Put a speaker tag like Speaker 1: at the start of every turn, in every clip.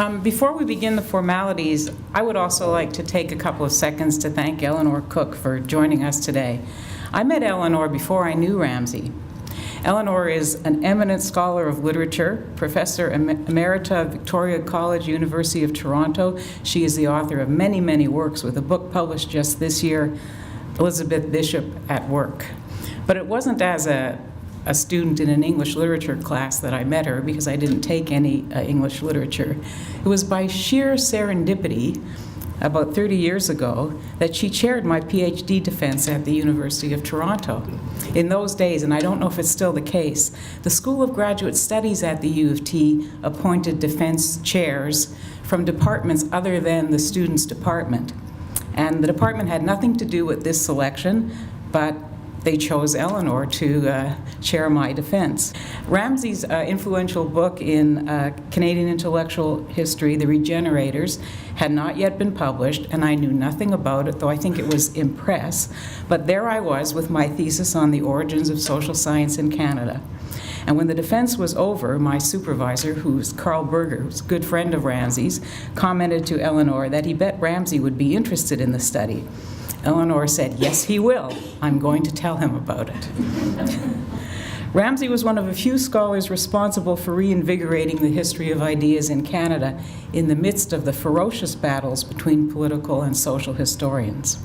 Speaker 1: Before we begin the formalities, I would also like to take a couple of seconds to thank Eleanor Cook for joining us today. I met Eleanor before I knew Ramsay. Eleanor is an eminent scholar of literature, Professor Emerita of Victoria College, University of Toronto. She is the author of many, many works, with a book published just this year, Elizabeth Bishop at Work. But it wasn't as a student in an English literature class that I met her, because I didn't take any English literature. It was by sheer serendipity, about 30 years ago, that she chaired my PhD defense at the University of Toronto. In those days, and I don't know if it's still the case, the School of Graduate Studies at the U of T appointed defense chairs from departments other than the students' department. And the department had nothing to do with this selection, but they chose Eleanor to chair my defense. Ramsay's influential book in Canadian intellectual history, The Regenerators, had not yet been published, and I knew nothing about it, though I think it was in press. But there I was with my thesis on the origins of social science in Canada. And when the defense was over, my supervisor, who's Carl Berger, who's a good friend of Ramsay's, commented to Eleanor that he bet Ramsay would be interested in the study. Eleanor said, "Yes, he will. I'm going to tell him about it." Ramsay was one of a few scholars responsible for reinvigorating the history of ideas in Canada in the midst of the ferocious battles between political and social historians.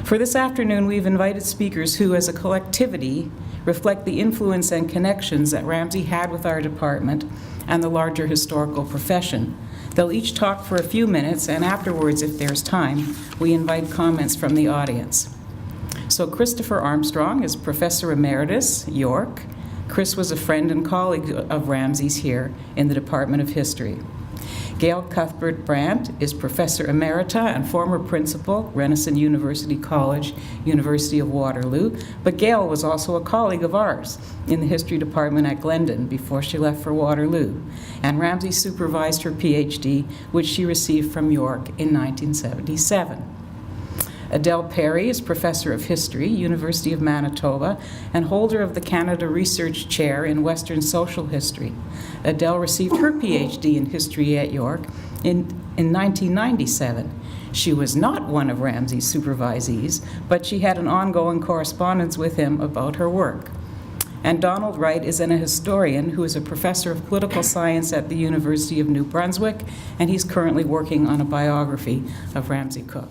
Speaker 1: For this afternoon, we've invited speakers who, as a collectivity, reflect the influence and connections that Ramsay had with our department and the larger historical profession. They'll each talk for a few minutes, and afterwards, if there's time, we invite comments from the audience. So Christopher Armstrong is Professor Emeritus, York. Chris was a friend and colleague of Ramsay's here in the Department of History. Gail Cuthbert-Grant is Professor Emerita and former principal, Renison University College, University of Waterloo. But Gail was also a colleague of ours in the history department at Glendon before she left for Waterloo. And Ramsay supervised her PhD, which she received from York in 1977. Adele Perry is Professor of History, University of Manitoba, and holder of the Canada Research Chair in Western Social History. Adele received her PhD in history at York in 1997. She was not one of Ramsay's supervisees, but she had an ongoing correspondence with him about her work. And Donald Wright is a historian who is a professor of political science at the University of New Brunswick, and he's currently working on a biography of Ramsay Cook.